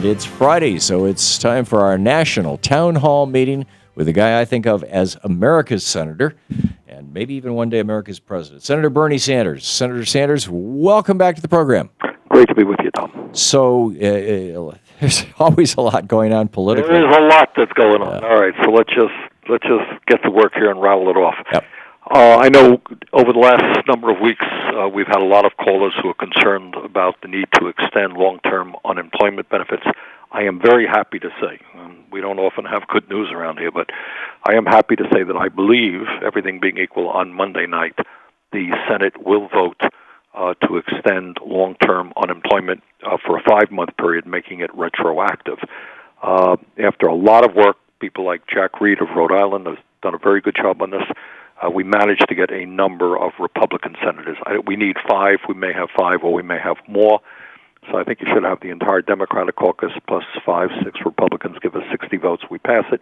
it's Friday, so it's time for our national town hall meeting with a guy I think of as America's senator, and maybe even one day America's president, Senator Bernie Sanders. Senator Sanders, welcome back to the program. Great to be with you, Tom. So there's always a lot going on politically. There is a lot that's going on. All right, so let's just get to work here and rattle it off. Yep. I know over the last number of weeks we've had a lot of callers who are concerned about the need to extend long-term unemployment benefits. I am very happy to say, we don't often have good news around here, but I am happy to say that I believe, everything being equal, on Monday night, the Senate will vote to extend long-term unemployment for a 5-month period, making it retroactive. After a lot of work, people like Jack Reed of Rhode Island have done a very good job on this. We managed to get a number of Republican senators. We need 5. We may have 5, or we may have more. So I think you should have the entire Democratic caucus plus 5, 6 Republicans give us 60 votes. We pass it.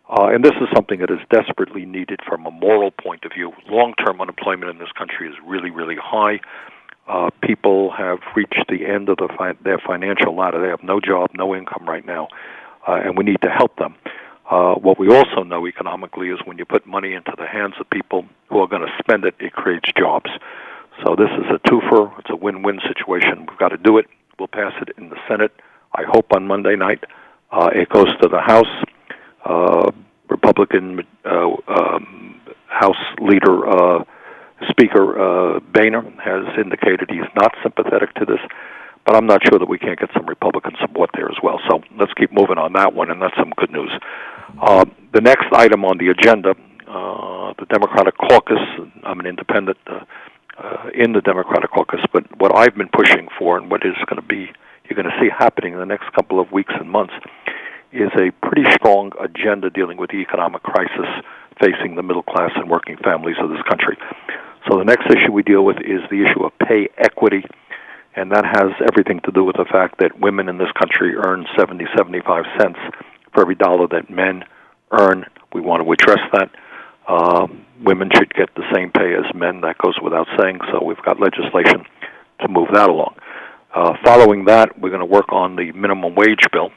And this is something that is desperately needed from a moral point of view. Long-term unemployment in this country is really, really high. People have reached the end of their financial ladder. They have no job, no income right now, and we need to help them. What we also know economically is when you put money into the hands of people who are going to spend it, it creates jobs. So this is a twofer. It's a win-win situation. We've got to do it. We'll pass it in the Senate, I hope, on Monday night. It goes to the House. Republican House Leader, Speaker Boehner has indicated he's not sympathetic to this, but I'm not sure that we can't get some Republican support there as well. So let's keep moving on that one, and that's some good news. The next item on the agenda, the Democratic caucus, I'm an independent in the Democratic caucus, but what I've been pushing for and what is going to be, you're going to see happening in the next couple of weeks and months, is a pretty strong agenda dealing with the economic crisis facing the middle class and working families of this country. So the next issue we deal with is the issue of pay equity, and that has everything to do with the fact that women in this country earn 75 cents for every dollar that men earn. We want to address that. Women should get the same pay as men. That goes without saying, so we've got legislation to move that along. Following that, we're going to work on the minimum wage bill.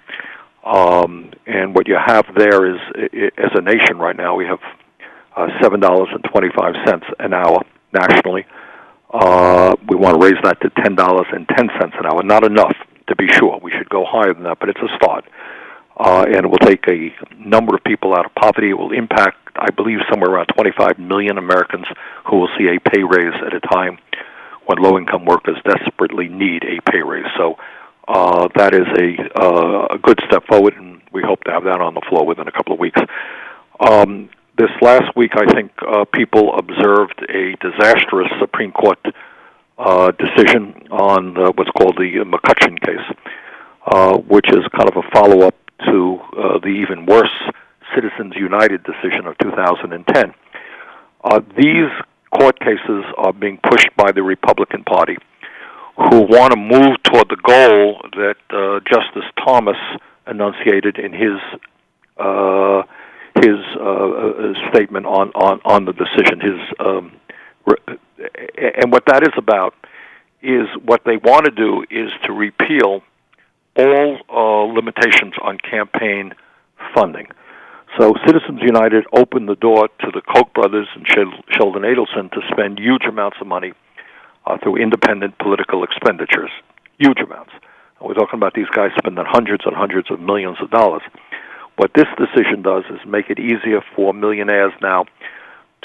And what you have there is, as a nation right now, we have $7.25 an hour nationally. We want to raise that to $10.10 an hour. Not enough, to be sure. We should go higher than that, but it's a start. And it will take a number of people out of poverty. It will impact, I believe, somewhere around 25 million Americans who will see a pay raise at a time when low-income workers desperately need a pay raise. So that is a good step forward, and we hope to have that on the floor within a couple of weeks. This last week, I think people observed a disastrous Supreme Court decision on what's called the McCutchen case, which is kind of a follow-up to the even worse Citizens United decision of 2010. These court cases are being pushed by the Republican Party, who want to move toward the goal that Justice Thomas enunciated in his statement on the decision. And what that is about is what they want to do is to repeal all limitations on campaign funding. So Citizens United opened the door to the Koch brothers and Sheldon Adelson to spend huge amounts of money through independent political expenditures, huge amounts. And we're talking about these guys spending hundreds and hundreds of millions of dollars. What this decision does is make it easier for millionaires now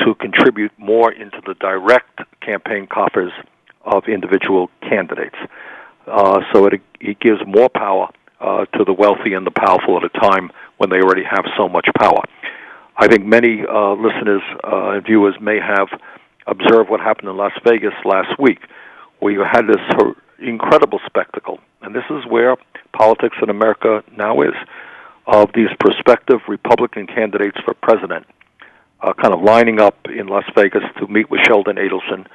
to contribute more into the direct campaign coffers of individual candidates. So it gives more power to the wealthy and the powerful at a time when they already have so much power. I think many listeners and viewers may have observed what happened in Las Vegas last week, where you had this incredible spectacle, and this is where politics in America now is, of these prospective Republican candidates for president kind of lining up in Las Vegas to meet with Sheldon Adelson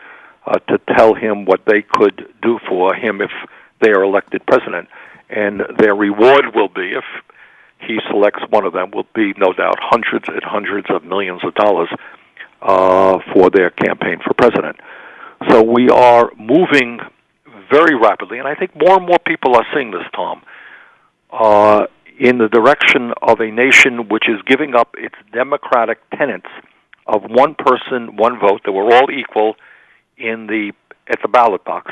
to tell him what they could do for him if they are elected president. And their reward will be, if he selects one of them, will be no doubt hundreds and hundreds of millions of dollars for their campaign for president. So we are moving very rapidly, and I think more and more people are seeing this, Tom. in the direction of a nation which is giving up its democratic tenets of one person, one vote, that we're all equal at the ballot box,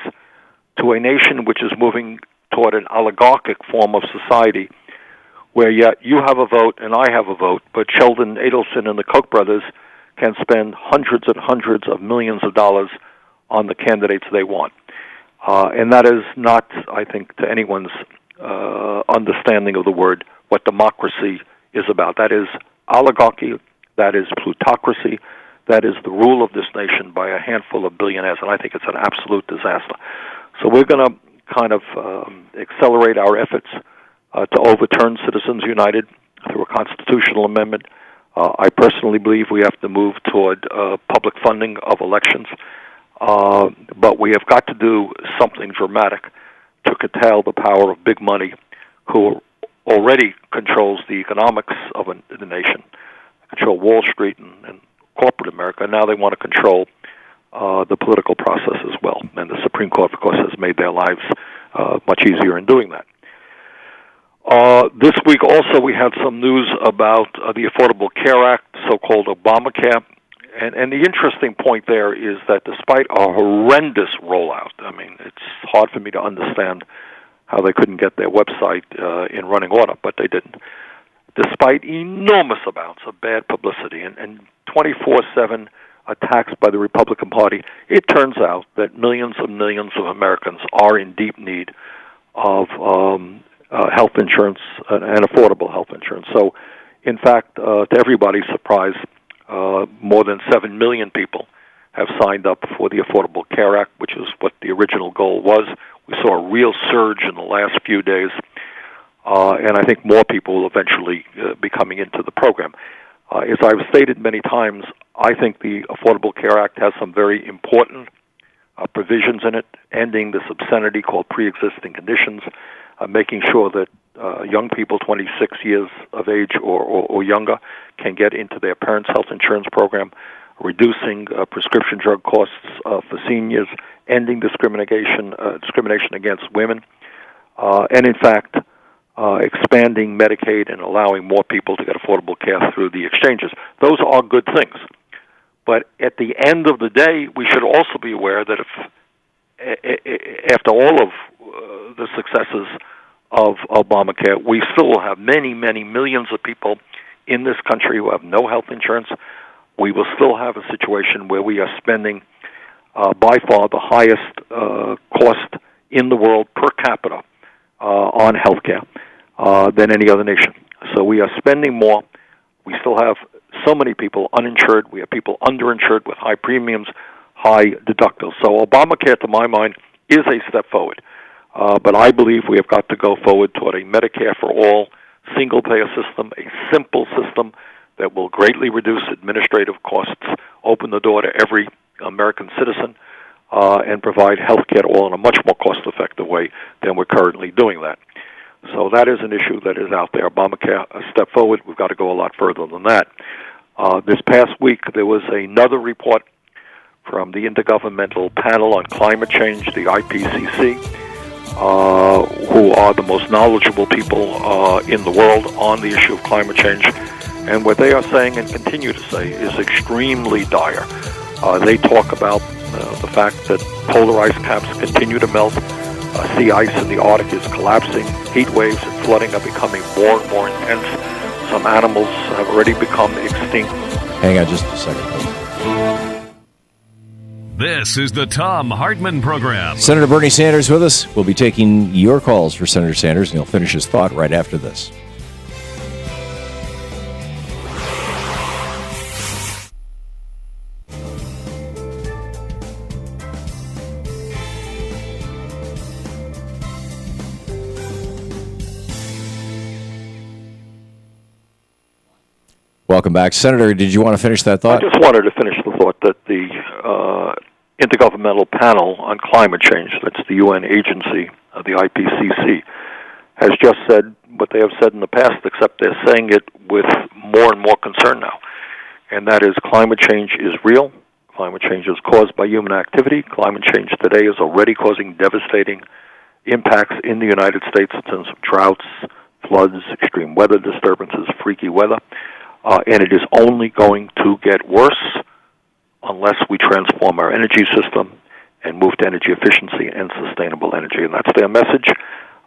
to a nation which is moving toward an oligarchic form of society where yet you have a vote and I have a vote, but Sheldon Adelson and the Koch brothers can spend hundreds and hundreds of millions of dollars on the candidates they want. And that is not, I think, to anyone's understanding of the word, what democracy is about. That is oligarchy, that is plutocracy, that is the rule of this nation by a handful of billionaires, and I think it's an absolute disaster. So we're going to kind of accelerate our efforts to overturn Citizens United through a constitutional amendment. I personally believe we have to move toward public funding of elections, but we have got to do something dramatic to curtail the power of big money, who already controls the economics of the nation, control Wall Street and corporate America. Now they want to control the political process as well. And the Supreme Court, of course, has made their lives much easier in doing that. This week also we had some news about the Affordable Care Act, so-called Obamacare. And the interesting point there is that despite a horrendous rollout, I mean, it's hard for me to understand how they couldn't get their website in running order, but they didn't. Despite enormous amounts of bad publicity and 24/7 attacks by the Republican Party, it turns out that millions and millions of Americans are in deep need of health insurance and affordable health insurance. So, in fact, to everybody's surprise, more than 7 million people have signed up for the Affordable Care Act, which is what the original goal was. We saw a real surge in the last few days, and I think more people will eventually be coming into the program. As I've stated many times, I think the Affordable Care Act has some very important provisions in it, ending this obscenity called pre-existing conditions, making sure that young people 26 years of age or younger can get into their parents' health insurance program, reducing prescription drug costs for seniors, ending discrimination against women, and in fact, expanding Medicaid and allowing more people to get affordable care through the exchanges. Those are good things. But at the end of the day, we should also be aware that if, after all of the successes of Obamacare, we still will have many, many millions of people in this country who have no health insurance. We will still have a situation where we are spending by far the highest cost in the world per capita on health care than any other nation. So we are spending more. We still have so many people uninsured. We have people underinsured with high premiums, high deductibles. So Obamacare, to my mind, is a step forward. But I believe we have got to go forward toward a Medicare for all, single-payer system, a simple system that will greatly reduce administrative costs, open the door to every American citizen, and provide health care to all in a much more cost-effective way than we're currently doing that. So that is an issue that is out there. Obamacare, a step forward. We've got to go a lot further than that. This past week, there was another report from the Intergovernmental Panel on Climate Change, the IPCC, who are the most knowledgeable people in the world on the issue of climate change. And what they are saying and continue to say is extremely dire. They talk about the fact that polar ice caps continue to melt, sea ice in the Arctic is collapsing, heat waves and flooding are becoming more and more intense. Some animals have already become extinct. Hang on just a second, please. This is the Thom Hartmann Program. Senator Bernie Sanders with us. We'll be taking your calls for Senator Sanders, and he'll finish his thought right after this. Welcome back. Senator, did you want to finish that thought? I just wanted to finish the thought that the Intergovernmental Panel on Climate Change, that's the UN agency, the IPCC, has just said what they have said in the past, except they're saying it with more and more concern now. And that is climate change is real. Climate change is caused by human activity. Climate change today is already causing devastating impacts in the United States in terms of droughts, floods, extreme weather disturbances, freaky weather, and it is only going to get worse unless we transform our energy system and move to energy efficiency and sustainable energy. And that's their message,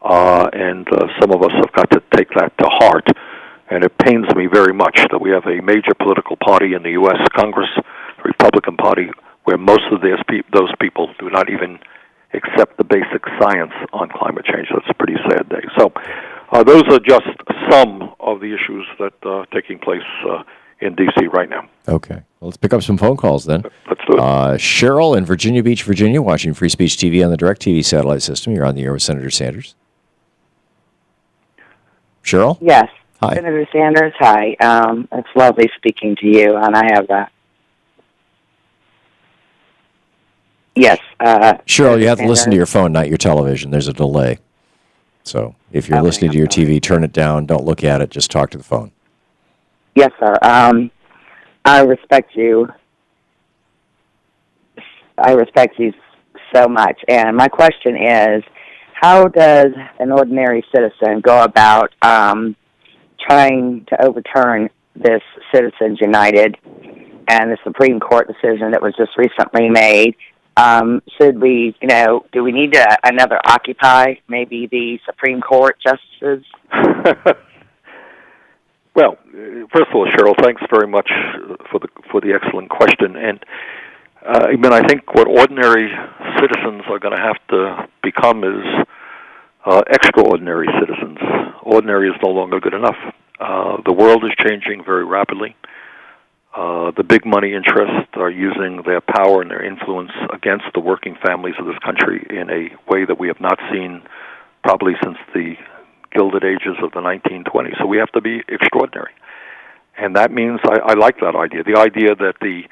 and some of us have got to take that to heart. And it pains me very much that we have a major political party in the U.S. Congress, the Republican Party, where most of those people do not even accept the basic science on climate change. That's a pretty sad day. So those are just some of the issues that are taking place in D.C. right now. Okay. Well, let's pick up some phone calls then. Let's do it. Cheryl in Virginia Beach, Virginia, watching Free Speech TV on the DirecTV satellite system. You're on the air with Senator Sanders. Cheryl? Yes. Hi. Senator Sanders, hi. It's lovely speaking to you, and I have a... Yes. Cheryl, you have to listen to your phone, not your television. There's a delay. So if you're listening to your TV, turn it down. Don't look at it. Just talk to the phone. Yes, sir. I respect you. I respect you so much. And my question is, how does an ordinary citizen go about trying to overturn this Citizens United and the Supreme Court decision that was just recently made? Should we, do we need another Occupy, maybe the Supreme Court justices? Well, first of all, Cheryl, thanks very much for the excellent question. And I think what ordinary citizens are going to have to become is extraordinary citizens. Ordinary is no longer good enough. The world is changing very rapidly. The big money interests are using their power and their influence against the working families of this country in a way that we have not seen probably since the Gilded Ages of the 1920s. So we have to be extraordinary. And that means I like that idea. The idea that the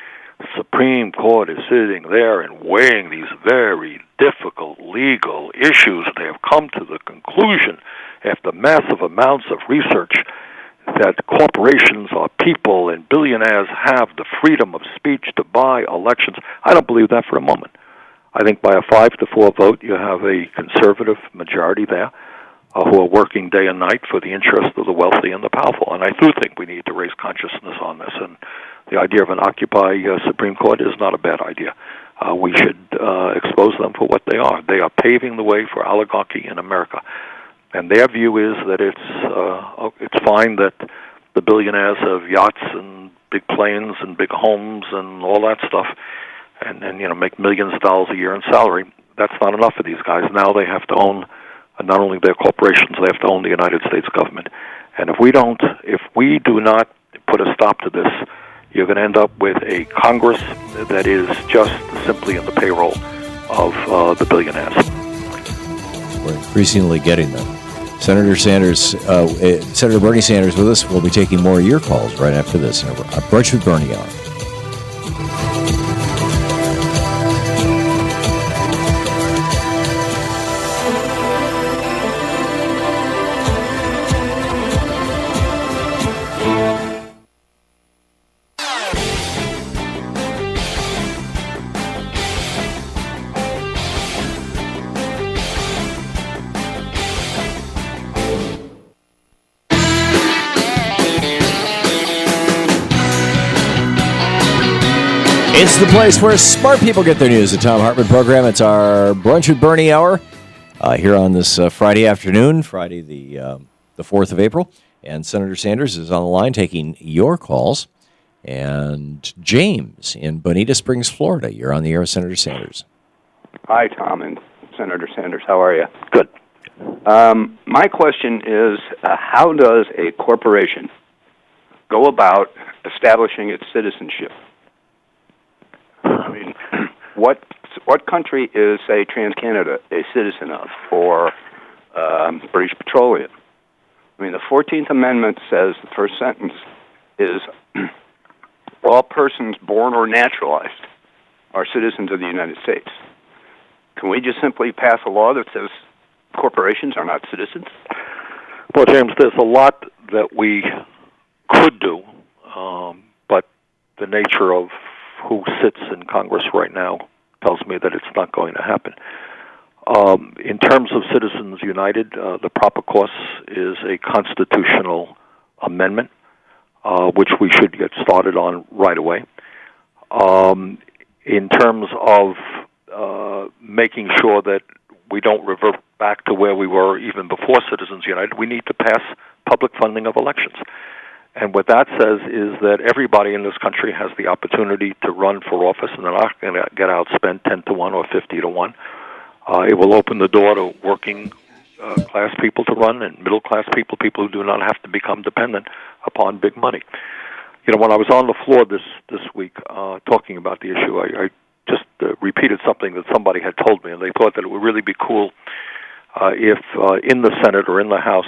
Supreme Court is sitting there and weighing these very difficult legal issues. They have come to the conclusion, after massive amounts of research, that corporations are people and billionaires have the freedom of speech to buy elections. I don't believe that for a moment. I think by a 5-4 vote, you have a conservative majority there who are working day and night for the interest of the wealthy and the powerful. And I do think we need to raise consciousness on this. And the idea of an Occupy Supreme Court is not a bad idea. We should expose them for what they are. They are paving the way for oligarchy in America. And their view is that it's fine that the billionaires have yachts and big planes and big homes and all that stuff, and make millions of dollars a year in salary. That's not enough for these guys. Now they have to own not only their corporations, they have to own the United States government. And if we do not put a stop to this, you're going to end up with a Congress that is just simply in the payroll of the billionaires. We're increasingly getting them. Senator Bernie Sanders with us. We'll be taking more of your calls right after this. Brunch with Bernie hour. It's the place where smart people get their news. The Thom Hartmann Program. It's our Brunch with Bernie hour here on this Friday afternoon, Friday the 4th of April. And Senator Sanders is on the line taking your calls. And James in Bonita Springs, Florida. You're on the air with Senator Sanders. Hi, Tom and Senator Sanders. How are you? Good. My question is, how does a corporation go about establishing its citizenship? I mean, what country is, say, TransCanada a citizen of, or British Petroleum? I mean, the 14th Amendment says, the first sentence is, all persons born or naturalized are citizens of the United States. Can we just simply pass a law that says corporations are not citizens? Well, James, there's a lot that we could do, but the nature of who sits in Congress right now tells me that it's not going to happen. In terms of Citizens United, the proper course is a constitutional amendment, which we should get started on right away. In terms of making sure that we don't revert back to where we were even before Citizens United, we need to pass public funding of elections. And what that says is that everybody in this country has the opportunity to run for office, and they're not going to get outspent 10 to 1 or 50 to 1. It will open the door to working class people to run, and middle class people who do not have to become dependent upon big money. You know, when I was on the floor this week talking about the issue, I just repeated something that somebody had told me, and they thought that it would really be cool if in the Senate or in the House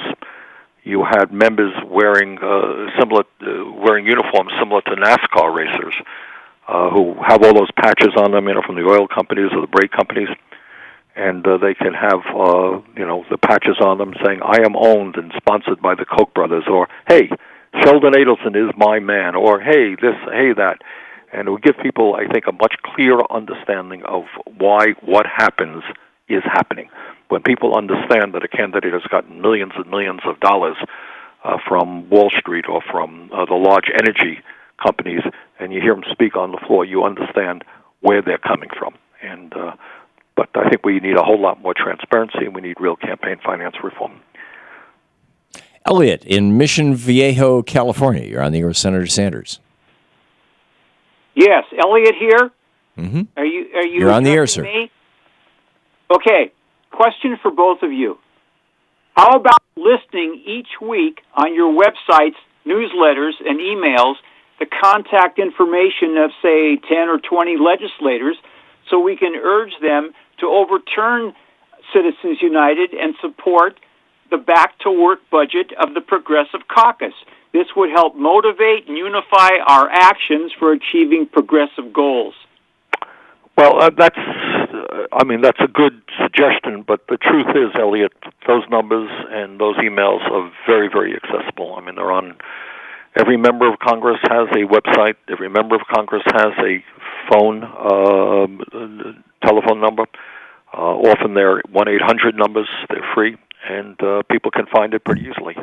you had members wearing wearing uniforms similar to NASCAR racers who have all those patches on them, you know, from the oil companies or the brake companies, and they can have the patches on them saying "I am owned and sponsored by the Koch brothers," or "Hey, Sheldon Adelson is my man," or "Hey this, hey that," and it would give people, I think, a much clearer understanding of why what happens is happening. When people understand that a candidate has gotten millions and millions of dollars from Wall Street or from the large energy companies, and you hear them speak on the floor, you understand where they're coming from. And but I think we need a whole lot more transparency, and we need real campaign finance reform. Elliot, in Mission Viejo, California, you're on the air with Senator Sanders. Yes, Elliot here. Mm-hmm. Are you? You're on the air, sir. Me? Okay. Question for both of you. How about listing each week on your websites, newsletters, and emails the contact information of, say, 10 or 20 legislators so we can urge them to overturn Citizens United and support the back-to-work budget of the Progressive Caucus? This would help motivate and unify our actions for achieving progressive goals. Well, that's a good suggestion, but the truth is, Elliot, those numbers and those emails are very, very accessible. I mean, they're on. Every member of Congress has a website. Every member of Congress has a phone, telephone number. Often they're 1-800 numbers. They're free, and people can find it pretty easily.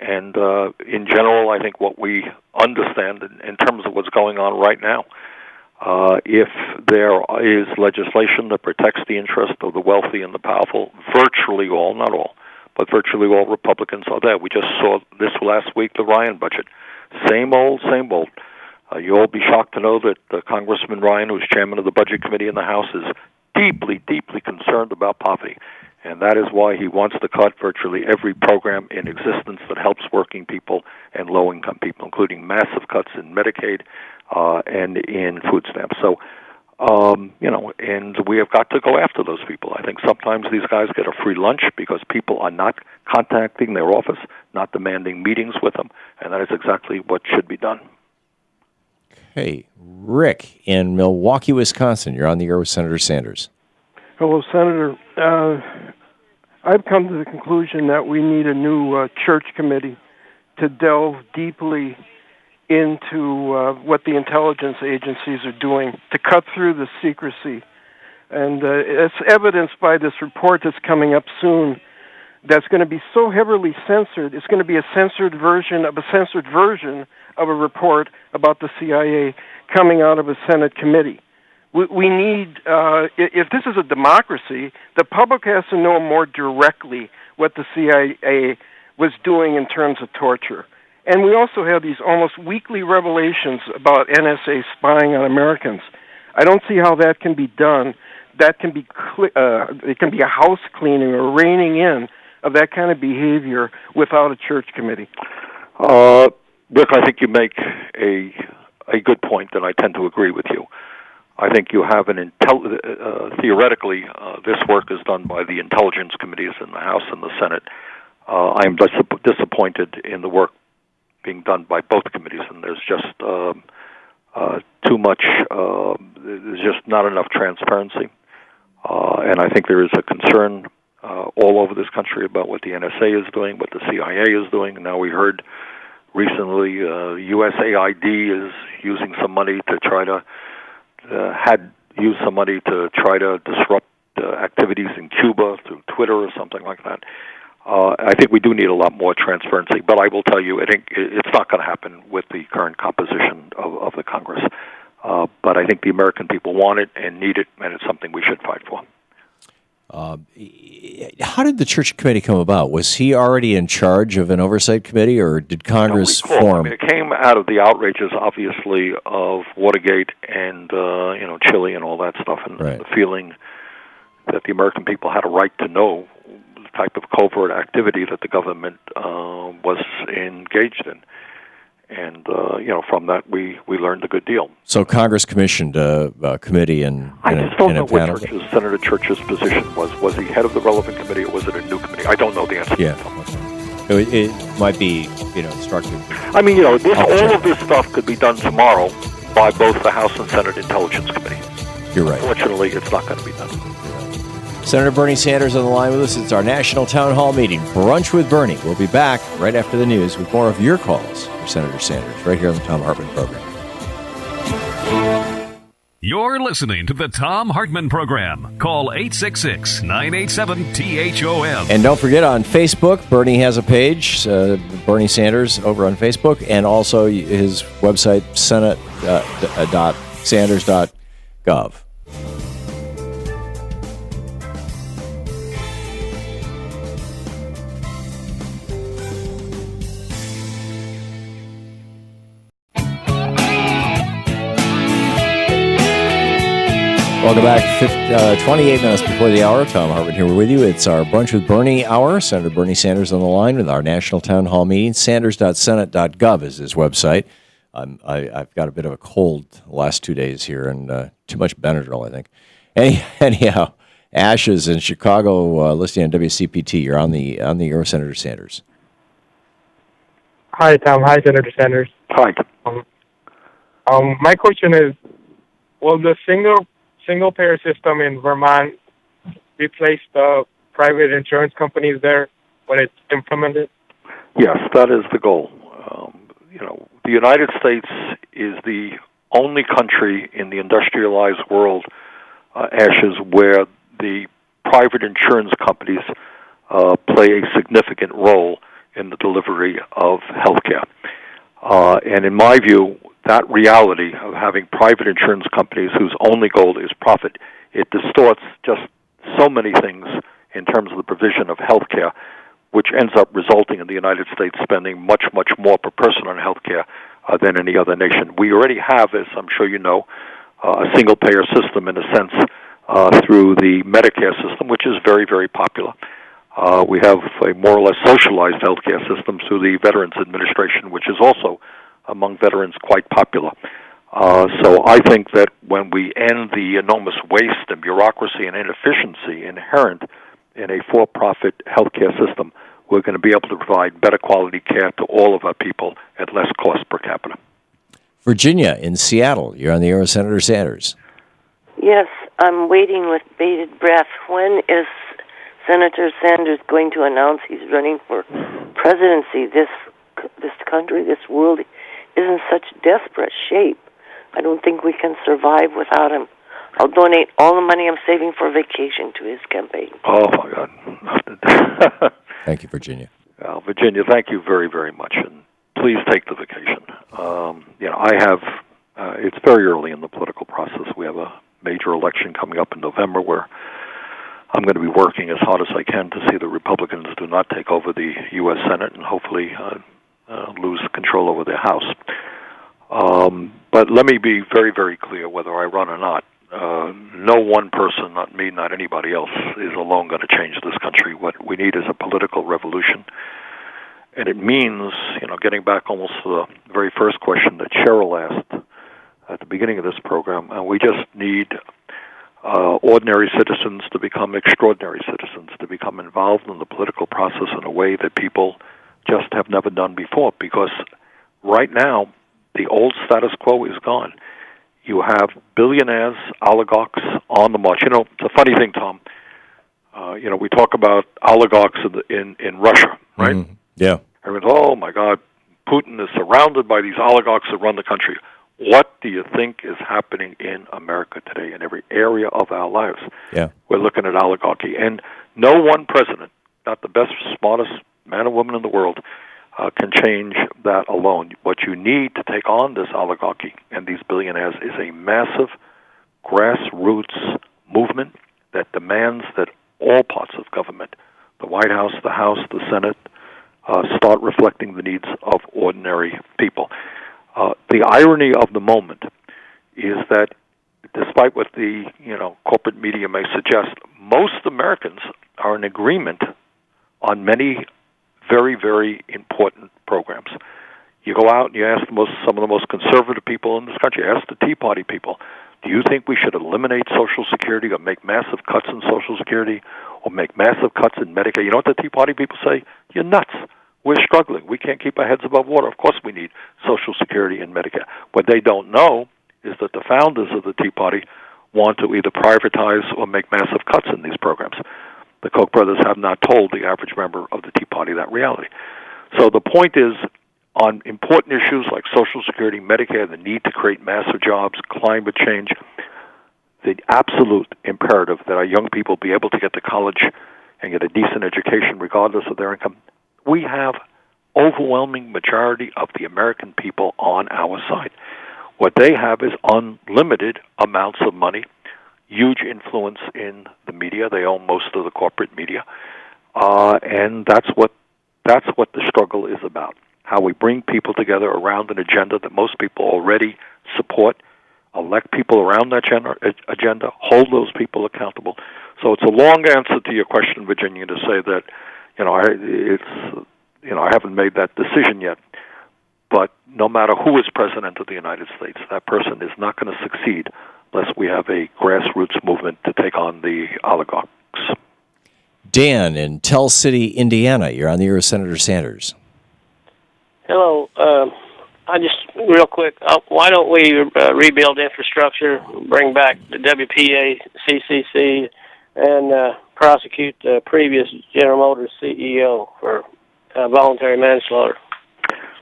And in general, I think what we understand in terms of what's going on right now, if there is legislation that protects the interest of the wealthy and the powerful, virtually all, not all, but virtually all Republicans are there. We just saw this last week, the Ryan budget. Same old, same old. You'll all be shocked to know that Congressman Ryan, who's chairman of the Budget Committee in the House, is deeply, deeply concerned about poverty. And that is why he wants to cut virtually every program in existence that helps working people and low-income people, including massive cuts in Medicaid and in food stamps. So, and we have got to go after those people. I think sometimes these guys get a free lunch because people are not contacting their office, not demanding meetings with them, and that is exactly what should be done. Hey, Rick, in Milwaukee, Wisconsin, you're on the air with Senator Sanders. Hello, Senator. I've come to the conclusion that we need a new church committee to delve deeply into what the intelligence agencies are doing to cut through the secrecy. And it's evidenced by this report that's coming up soon that's going to be so heavily censored. It's going to be a censored version of a report about the CIA coming out of a Senate committee. We need, if this is a democracy, the public has to know more directly what the CIA was doing in terms of torture. And we also have these almost weekly revelations about NSA spying on Americans. I don't see how that can be done. That can be, it can be a house cleaning or reining in of that kind of behavior without a church committee. Rick, I think you make a good point, and I tend to agree with you. I think you have theoretically, this work is done by the intelligence committees in the House and the Senate. I am disappointed in the work being done by both committees, and there's just too much, there's just not enough transparency. And I think there is a concern all over this country about what the NSA is doing, what the CIA is doing. Now we heard recently USAID is using some money to try to, had used some money to try to disrupt activities in Cuba through Twitter or something like that. I think we do need a lot more transparency, but I will tell you, I think it's not going to happen with the current composition of the Congress. But I think the American people want it and need it, and it's something we should fight for. How did the Church Committee come about? Was he already in charge of an oversight committee, or did Congress form? I mean, it came out of the outrages, obviously, of Watergate and Chile and all that stuff, and the feeling that the American people had a right to know the type of covert activity that the government was engaged in. And, from that, we learned a good deal. So Congress commissioned a committee and I just don't know what Senator Church's position was. Was he head of the relevant committee, or was it a new committee? I don't know the answer. Yeah. It might be, instructive. I mean, all of this stuff could be done tomorrow by both the House and Senate Intelligence Committee. You're right. Unfortunately, it's not going to be done. Senator Bernie Sanders on the line with us. It's our national town hall meeting, Brunch with Bernie. We'll be back right after the news with more of your calls for Senator Sanders right here on the Thom Hartmann Program. You're listening to the Thom Hartmann Program. Call 866-987-THOM. And don't forget, on Facebook, Bernie has a page, Bernie Sanders over on Facebook, and also his website, senate.sanders.gov. Welcome back. 28 minutes before the hour. Thom Hartmann here with you. It's our Brunch with Bernie hour. Senator Bernie Sanders on the line with our national town hall meeting. Sanders.senate.gov is his website. I've got a bit of a cold the last 2 days here and too much Benadryl, I think. Anyhow, Ashes in Chicago listening on WCPT. You're on the air, Senator Sanders. Hi, Tom. Hi, Senator Sanders. Hi. My question is, will the single-payer system in Vermont replace the private insurance companies there when it's implemented? Yes, that is the goal. The United States is the only country in the industrialized world, Ashes, where the private insurance companies play a significant role in the delivery of health care. And in my view, that reality of having private insurance companies whose only goal is profit, it distorts just so many things in terms of the provision of health care, which ends up resulting in the United States spending much, much more per person on health care than any other nation. We already have, as I'm sure you know, a single-payer system in a sense through the Medicare system, which is very, very popular. We have a more or less socialized healthcare system through the Veterans Administration, which is also among veterans quite popular. So I think that when we end the enormous waste and bureaucracy and inefficiency inherent in a for-profit healthcare system, we're going to be able to provide better quality care to all of our people at less cost per capita. Virginia in Seattle. You're on the air with Senator Sanders. Yes, I'm waiting with bated breath. When is Senator Sanders going to announce he's running for presidency? This country, this world is in such desperate shape. I don't think we can survive without him. I'll donate all the money I'm saving for vacation to his campaign. Oh, my God. Thank you, Virginia. Virginia, thank you very, very much. And please take the vacation. It's very early in the political process. We have a major election coming up in November where I'm going to be working as hard as I can to see the Republicans do not take over the U.S. Senate and hopefully lose control over their House. But let me be very, very clear whether I run or not. No one person, not me, not anybody else, is alone going to change this country. What we need is a political revolution. And it means, getting back almost to the very first question that Cheryl asked at the beginning of this program, we just need ordinary citizens to become extraordinary citizens, to become involved in the political process in a way that people just have never done before. Because right now, the old status quo is gone. You have billionaires, oligarchs on the march. It's a funny thing, Tom. We talk about oligarchs in Russia, right? Mm-hmm. Yeah. Everyone's, oh, my God, Putin is surrounded by these oligarchs that run the country. what do you think is happening in America today in every area of our lives? Yeah. We're looking at oligarchy. And no one president, not the best, smartest man or woman in the world, can change that alone. What you need to take on this oligarchy and these billionaires is a massive grassroots movement that demands that all parts of government, the White House, the House, the Senate, start reflecting the needs of ordinary people. The irony of the moment is that despite what the corporate media may suggest, most Americans are in agreement on many very, very important programs. You go out and you ask some of the most conservative people in this country, ask the Tea Party people, do you think we should eliminate Social Security or make massive cuts in Social Security or make massive cuts in Medicaid? You know what the Tea Party people say? You're nuts. We're struggling. We can't keep our heads above water. Of course we need Social Security and Medicare. What they don't know is that the founders of the Tea Party want to either privatize or make massive cuts in these programs. The Koch brothers have not told the average member of the Tea Party that reality. So the point is, on important issues like Social Security, Medicare, the need to create massive jobs, climate change, the absolute imperative that our young people be able to get to college and get a decent education regardless of their income, we have overwhelming majority of the American people on our side. What they have is unlimited amounts of money, huge influence in the media. They own most of the corporate media, and that's what the struggle is about. How we bring people together around an agenda that most people already support, elect people around that agenda, hold those people accountable. So it's a long answer to your question, Virginia, to say that I haven't made that decision yet. But no matter who is president of the United States, that person is not going to succeed unless we have a grassroots movement to take on the oligarchs. Dan in Tell City, Indiana. You're on the air with Senator Sanders. Hello. I just, real quick, why don't we rebuild infrastructure, bring back the WPA, CCC, and prosecute the previous General Motors CEO for voluntary manslaughter?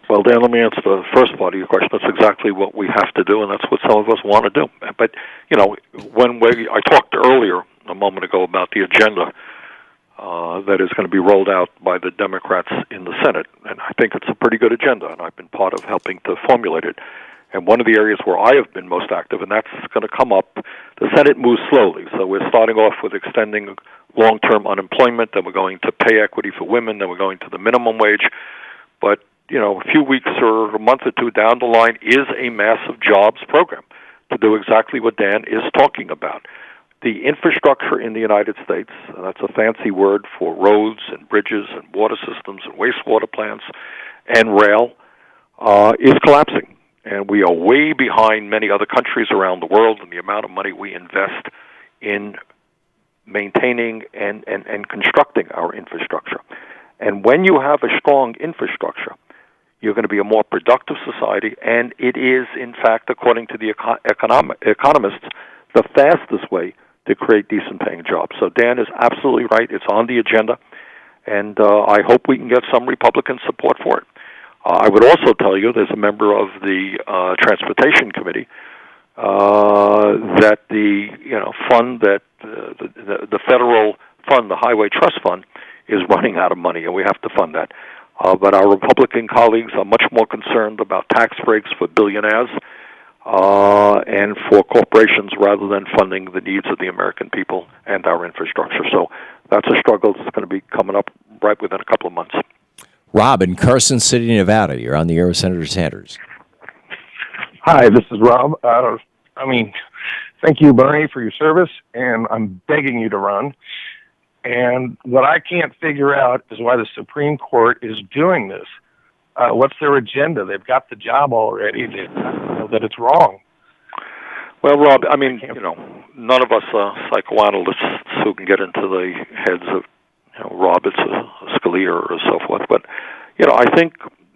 Well, Dan, let me answer the first part of your question. That's exactly what we have to do, and that's what some of us want to do. But, I talked earlier, a moment ago, about the agenda that is going to be rolled out by the Democrats in the Senate, and I think it's a pretty good agenda, and I've been part of helping to formulate it. And one of the areas where I have been most active, and that's going to come up, the Senate moves slowly. So we're starting off with extending long-term unemployment, then we're going to pay equity for women, then we're going to the minimum wage. But, a few weeks or a month or two down the line is a massive jobs program to do exactly what Dan is talking about. The infrastructure in the United States, and that's a fancy word for roads and bridges and water systems and wastewater plants and rail, is collapsing. And we are way behind many other countries around the world in the amount of money we invest in maintaining and constructing our infrastructure. And when you have a strong infrastructure, you're going to be a more productive society, and it is, in fact, according to the economists, the fastest way to create decent-paying jobs. So Dan is absolutely right. It's on the agenda, and I hope we can get some Republican support for it. I would also tell you there's a member of the Transportation Committee that the fund that the federal fund, the Highway Trust Fund, is running out of money, and we have to fund that. But our Republican colleagues are much more concerned about tax breaks for billionaires and for corporations rather than funding the needs of the American people and our infrastructure. So that's a struggle that's going to be coming up right within a couple of months. Rob in Carson City, Nevada. You're on the air with Senator Sanders. Hi, this is Rob. Thank you, Bernie, for your service, and I'm begging you to run. And what I can't figure out is why the Supreme Court is doing this. What's their agenda? They've got the job already. They know that it's wrong. Well, Rob, none of us are psychoanalysts who can get into the heads of Roberts or Scalia or so forth. But, I think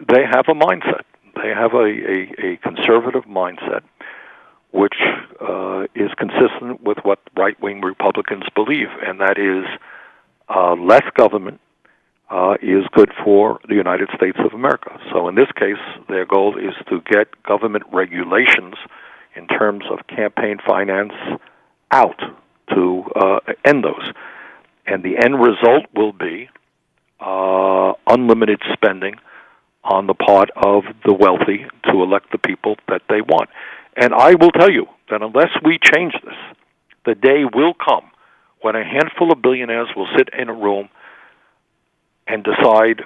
they have a mindset. They have a conservative mindset, which is consistent with what right-wing Republicans believe, and that is less government, is good for the United States of America. So in this case, their goal is to get government regulations in terms of campaign finance out to end those. And the end result will be unlimited spending on the part of the wealthy to elect the people that they want. And I will tell you that unless we change this, the day will come when a handful of billionaires will sit in a room and decide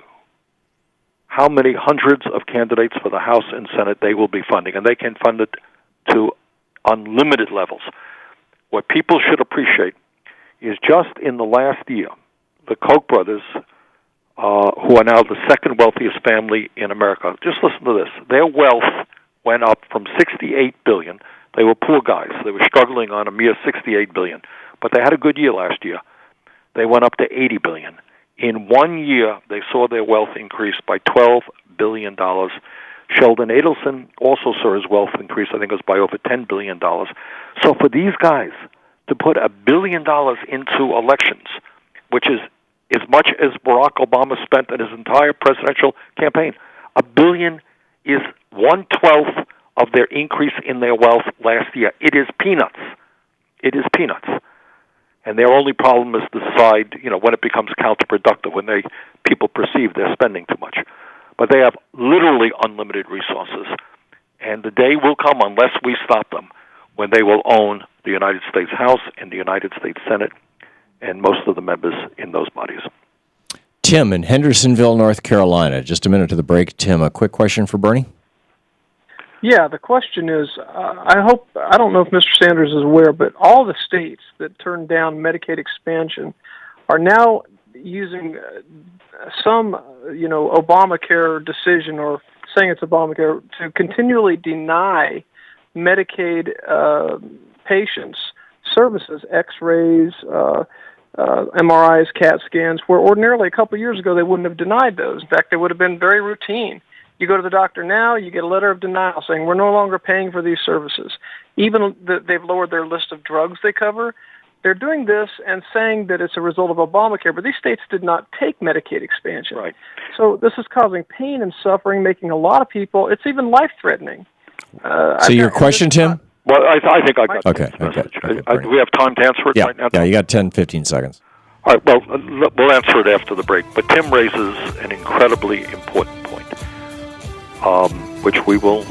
how many hundreds of candidates for the House and Senate they will be funding. And they can fund it to unlimited levels. What people should appreciate is just in the last year, the Koch brothers, who are now the second wealthiest family in America, just listen to this. Their wealth went up from $68 billion. They were poor guys. They were struggling on a mere $68 billion. But they had a good year last year. They went up to $80 billion. In 1 year, they saw their wealth increase by $12 billion. Sheldon Adelson also saw his wealth increase, I think it was by over $10 billion. So for these guys to put $1 billion into elections, which is as much as Barack Obama spent in his entire presidential campaign, $1 billion is 1/12 of their increase in their wealth last year. It is peanuts. It is peanuts. And their only problem is to decide, when it becomes counterproductive, when people perceive they're spending too much. But they have literally unlimited resources. And the day will come, unless we stop them, when they will own the United States House and the United States Senate and most of the members in those bodies. Tim in Hendersonville, North Carolina. Just a minute to the break. Tim, a quick question for Bernie? Yeah, the question is, I don't know if Mr. Sanders is aware, but all the states that turned down Medicaid expansion are now using some, Obamacare decision, or saying it's Obamacare, to continually deny Medicaid patients services, X-rays, MRIs, CAT scans, where ordinarily a couple of years ago they wouldn't have denied those. In fact, they would have been very routine. You go to the doctor now, you get a letter of denial saying we're no longer paying for these services. Even they've lowered their list of drugs they cover. They're doing this and saying that it's a result of Obamacare, but these states did not take Medicaid expansion. Right. So this is causing pain and suffering, making a lot of people, it's even life-threatening. So your question, Tim? Well, I think I got okay, the message. okay, do we have time to answer it right now? Yeah, you got 10, 15 seconds. All right, well, we'll answer it after the break. But Tim raises an incredibly important point, which we will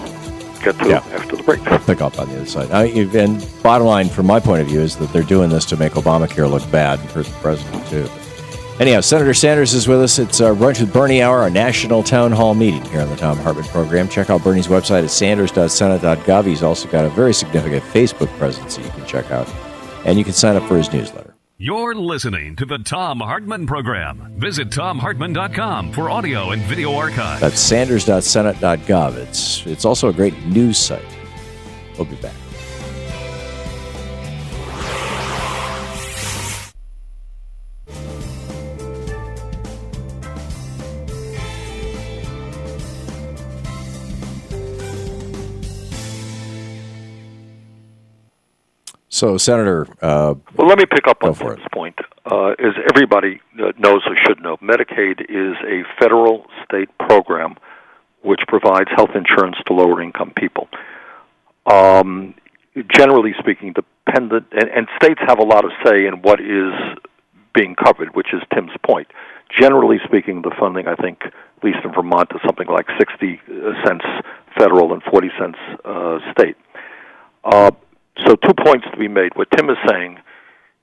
get to after the break. We'll pick up on the other side. And bottom line, from my point of view, is that they're doing this to make Obamacare look bad and hurt the president, too. Anyhow, Senator Sanders is with us. It's Brunch with Bernie Hour, our national town hall meeting here on the Thom Hartmann Program. Check out Bernie's website at sanders.senate.gov. He's also got a very significant Facebook presence that you can check out. And you can sign up for his newsletter. You're listening to the Thom Hartmann Program. Visit thomhartmann.com for audio and video archives. That's sanders.senate.gov. It's also a great news site. We'll be back. So, Senator... well, let me pick up on this point. As everybody knows or should know, Medicaid is a federal state program which provides health insurance to lower-income people. Generally speaking, dependent... And states have a lot of say in what is being covered, which is Tim's point. Generally speaking, the funding, I think, at least in Vermont, is something like 60 cents federal and 40 cents state. So 2 points to be made. What Tim is saying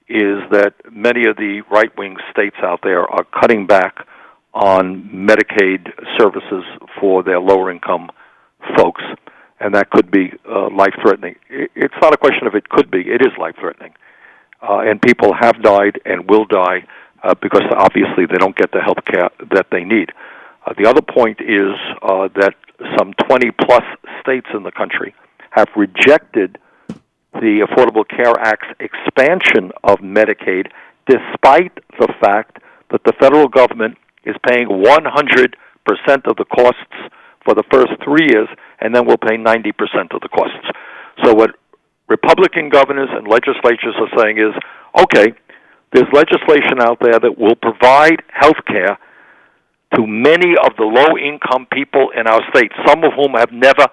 is that many of the right-wing states out there are cutting back on Medicaid services for their lower-income folks, and that could be life-threatening. It's not a question of it could be. It is life-threatening. And people have died and will die because obviously they don't get the health care that they need. The other point is that some 20-plus states in the country have rejected the Affordable Care Act's expansion of Medicaid, despite the fact that the federal government is paying 100% of the costs for the first 3 years, and then will pay 90% of the costs. So what Republican governors and legislatures are saying is, okay, there's legislation out there that will provide health care to many of the low-income people in our state, some of whom have never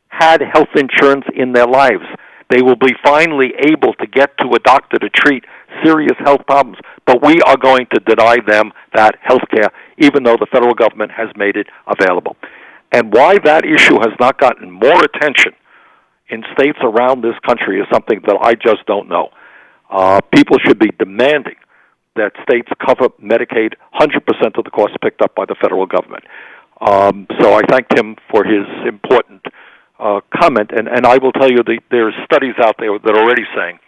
had health insurance in their lives. They will be finally able to get to a doctor to treat serious health problems, but we are going to deny them that health care, even though the federal government has made it available. And why that issue has not gotten more attention in states around this country is something that I just don't know. People should be demanding that states cover Medicaid 100% of the costs picked up by the federal government. So I thanked him for his important comment, and I will tell you there's studies out there that are already saying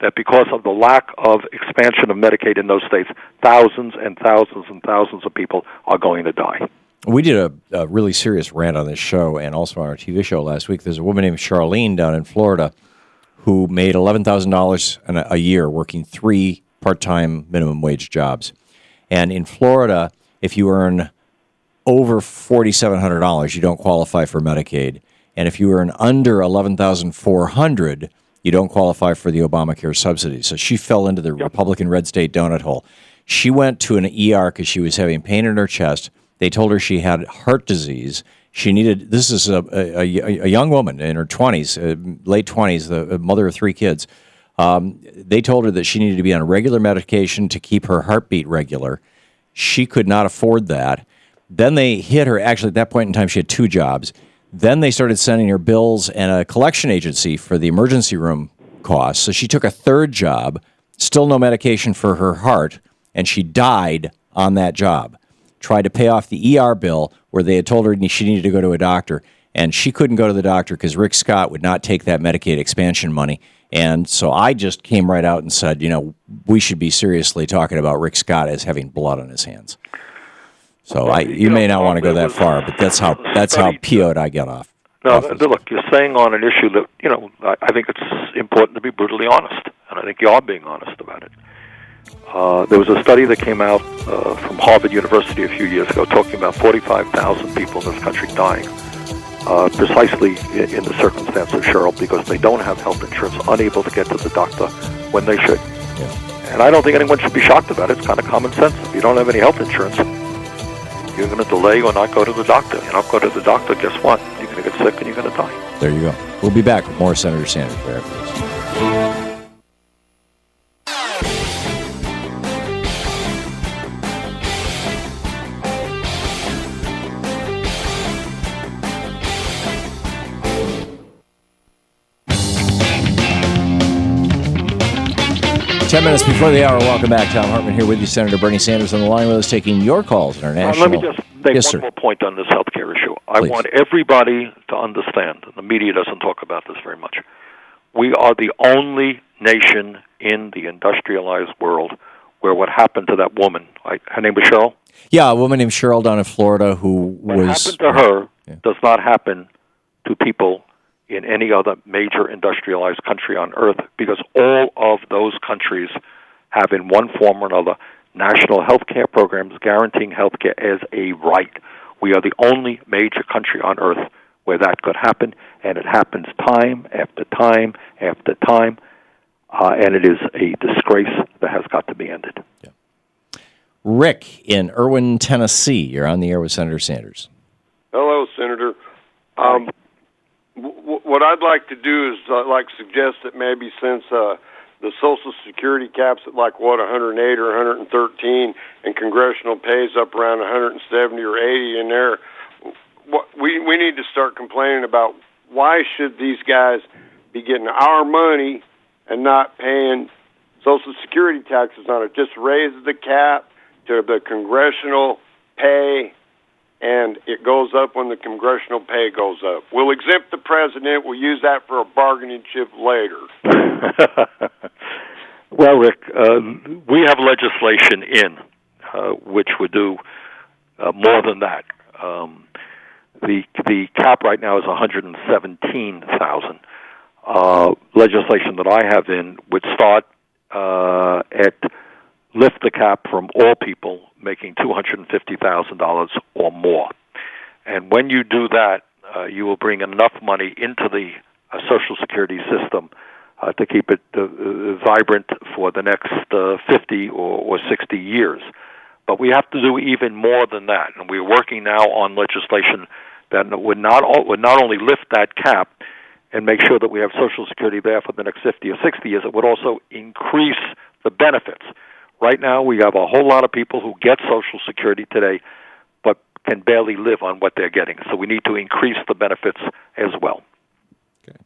that because of the lack of expansion of Medicaid in those states, thousands and thousands and thousands of people are going to die. We did a really serious rant on this show and also on our TV show last week. There's a woman named Charlene down in Florida who made $11,000 a year working 3 part-time minimum wage jobs. And in Florida, if you earn over $4,700, you don't qualify for Medicaid. And if you earn under $11,400, you don't qualify for the Obamacare subsidy. So she fell into the Republican red state donut hole. She went to an ER because she was having pain in her chest. They told her she had heart disease. She needed, this is a young woman in her 20s, late 20s, the mother of 3 kids. They told her that she needed to be on regular medication to keep her heartbeat regular. She could not afford that. Then they hit her, actually at that point in time, she had 2 jobs. Then they started sending her bills and a collection agency for the emergency room costs. So she took a 3rd job, still no medication for her heart, and she died on that job. Tried to pay off the ER bill where they had told her she needed to go to a doctor, and she couldn't go to the doctor because Rick Scott would not take that Medicaid expansion money. And so I just came right out and said, we should be seriously talking about Rick Scott as having blood on his hands. So you may not want to go that far, but that's how PO'd I get off. No, look, you're saying on an issue that, I think it's important to be brutally honest, and I think you are being honest about it. There was a study that came out from Harvard University a few years ago talking about 45,000 people in this country dying precisely in the circumstance of Cheryl because they don't have health insurance, unable to get to the doctor when they should. Yeah. And I don't think anyone should be shocked about it. It's kind of common sense. If you don't have any health insurance, you're going to delay or not go to the doctor. You don't go to the doctor, guess what? You're going to get sick and you're going to die. There you go. We'll be back with more Senator Sanders right after this. Ten minutes before the hour, welcome back. Thom Hartmann here with you. Senator Bernie Sanders on the line with us, taking your calls in our national... Let me just make one more point on this health care issue. I want everybody to understand, and the media doesn't talk about this very much, we are the only nation in the industrialized world where what happened to that woman, her name was Cheryl? Yeah, a woman named Cheryl down in Florida who what happened to her does not happen to people in any other major industrialized country on earth, because all of those countries have, in one form or another, national health care programs guaranteeing health care as a right. We are the only major country on earth where that could happen, and it happens time after time after time, and it is a disgrace that has got to be ended. Yeah. Rick in Irwin, Tennessee. You're on the air with Senator Sanders. Hello, Senator. What I'd like to do is suggest that maybe since the Social Security cap's at 108 or 113, and congressional pays up around 170 or 80 in there, we need to start complaining about why should these guys be getting our money and not paying Social Security taxes on it. Just raise the cap to the congressional pay, and it goes up when the congressional pay goes up. We'll exempt the president. We'll use that for a bargaining chip later. Well, Rick, we have legislation in which would do more than that. The cap right now is $117,000. Legislation that I have in would start at lift the cap from all people making $250,000 or more. And when you do that, you will bring enough money into the Social Security system to keep it vibrant for the next 50 or 60 years. But we have to do even more than that, and we're working now on legislation that would not only lift that cap and make sure that we have Social Security there for the next 50 or 60 years, it would also increase the benefits. Right now, we have a whole lot of people who get Social Security today, but can barely live on what they're getting. So we need to increase the benefits as well. Okay.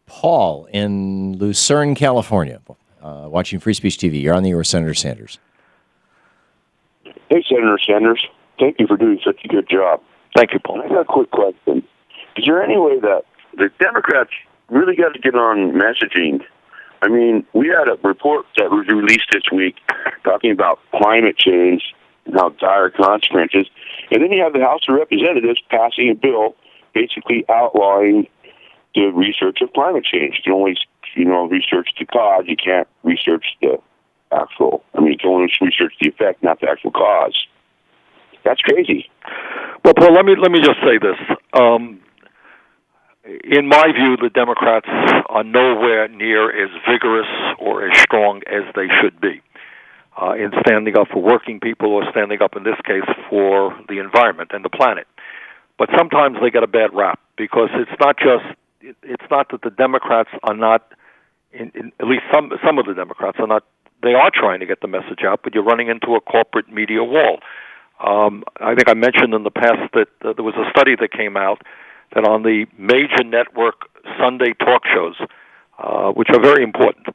Paul in Lucerne, California, watching Free Speech TV. You're on the air with Senator Sanders. Hey, Senator Sanders. Thank you for doing such a good job. Thank you, Paul. I got a quick question. Is there any way that the Democrats really got to get on messaging? I mean, we had a report that was released this week talking about climate change and how dire consequences. And then you have the House of Representatives passing a bill basically outlawing the research of climate change. You can only, research the cause. You can't research the actual. You can only research the effect, not the actual cause. That's crazy. Well, Paul, let me just say this. In my view, the Democrats are nowhere near as vigorous or as strong as they should be in standing up for working people or standing up, in this case, for the environment and the planet. But sometimes they get a bad rap because it's not that the Democrats are not, at least some of the Democrats are not, they are trying to get the message out, but you're running into a corporate media wall. I think I mentioned in the past that there was a study that came out that on the major network Sunday talk shows, which are very important,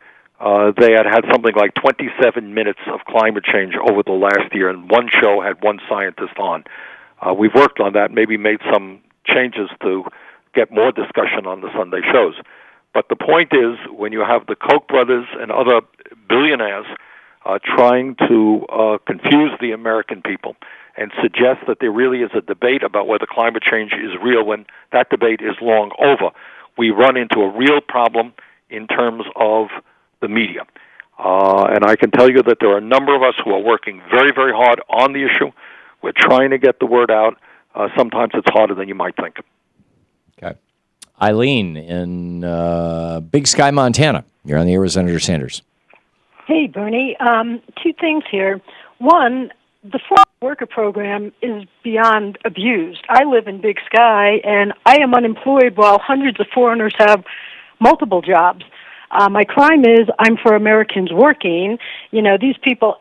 they had something like 27 minutes of climate change over the last year, and one show had one scientist on. We've worked on that, maybe made some changes to get more discussion on the Sunday shows. But the point is, when you have the Koch brothers and other billionaires trying to confuse the American people and suggest that there really is a debate about whether climate change is real when that debate is long over, we run into a real problem in terms of the media. And I can tell you that there are a number of us who are working very, very hard on the issue. We're trying to get the word out. Sometimes it's harder than you might think. Okay. Eileen in Big Sky, Montana. You're on the air with Senator Sanders. Hey, Bernie. Two things here. One, the foreign worker program is beyond abused. I live in Big Sky, and I am unemployed while hundreds of foreigners have multiple jobs. My crime is I'm for Americans working. These people,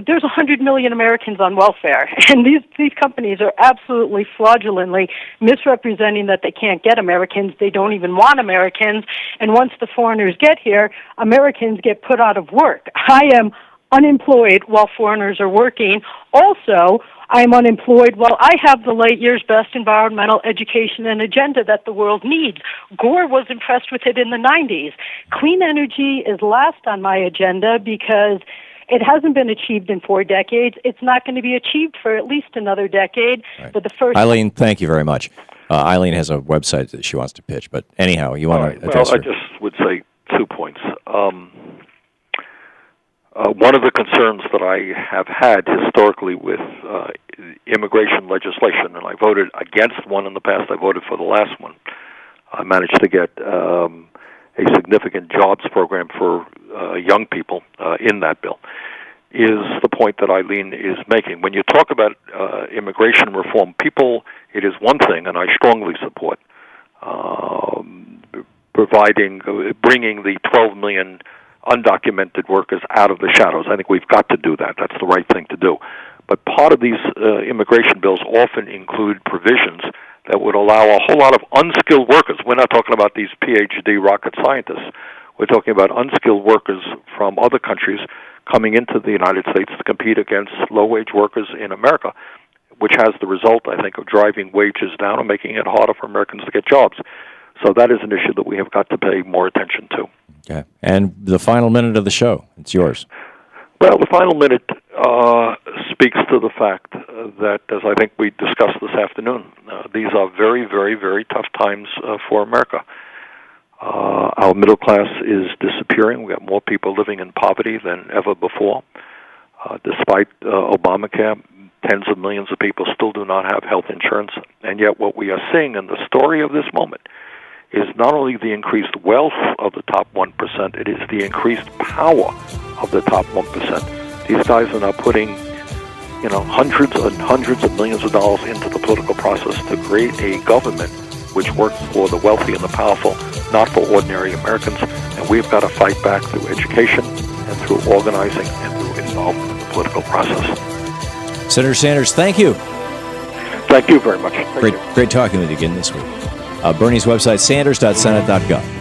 there's 100 million Americans on welfare, and these companies are absolutely fraudulently misrepresenting that they can't get Americans. They don't even want Americans, and once the foreigners get here, Americans get put out of work. I am unemployed while foreigners are working. Also, I'm unemployed while I have the light years best environmental education and agenda that the world needs. Gore was impressed with it in the 90s. Clean energy is last on my agenda because it hasn't been achieved in 4 decades. It's not going to be achieved for at least another decade. Right. But the first Eileen, thank you very much. Eileen has a website that she wants to pitch, but anyhow, you want to address her? I just would say 2 points. One of the concerns that I have had historically with immigration legislation, and I voted against one in the past, I voted for the last one. I managed to get a significant jobs program for young people in that bill, is the point that Eileen is making. When you talk about immigration reform, it is one thing, and I strongly support bringing the 12 million undocumented workers out of the shadows. I think we've got to do that. That's the right thing to do. But part of these immigration bills often include provisions that would allow a whole lot of unskilled workers. We're not talking about these PhD rocket scientists. We're talking about unskilled workers from other countries coming into the United States to compete against low-wage workers in America, which has the result, I think, of driving wages down and making it harder for Americans to get jobs. So that is an issue that we have got to pay more attention to. Okay. And the final minute of the show, it's yours. Well, the final minute speaks to the fact that, as I think we discussed this afternoon, these are very, very, very tough times for America. Our middle class is disappearing. We have more people living in poverty than ever before. Despite Obamacare, tens of millions of people still do not have health insurance. And yet what we are seeing in the story of this moment is not only the increased wealth of the top 1%, it is the increased power of the top 1%. These guys are now putting hundreds and hundreds of millions of dollars into the political process to create a government which works for the wealthy and the powerful, not for ordinary Americans. And we've got to fight back through education and through organizing and through involvement in the political process. Senator Sanders, thank you. Thank you very much. Great talking with you again this week. Bernie's website, sanders.senate.gov.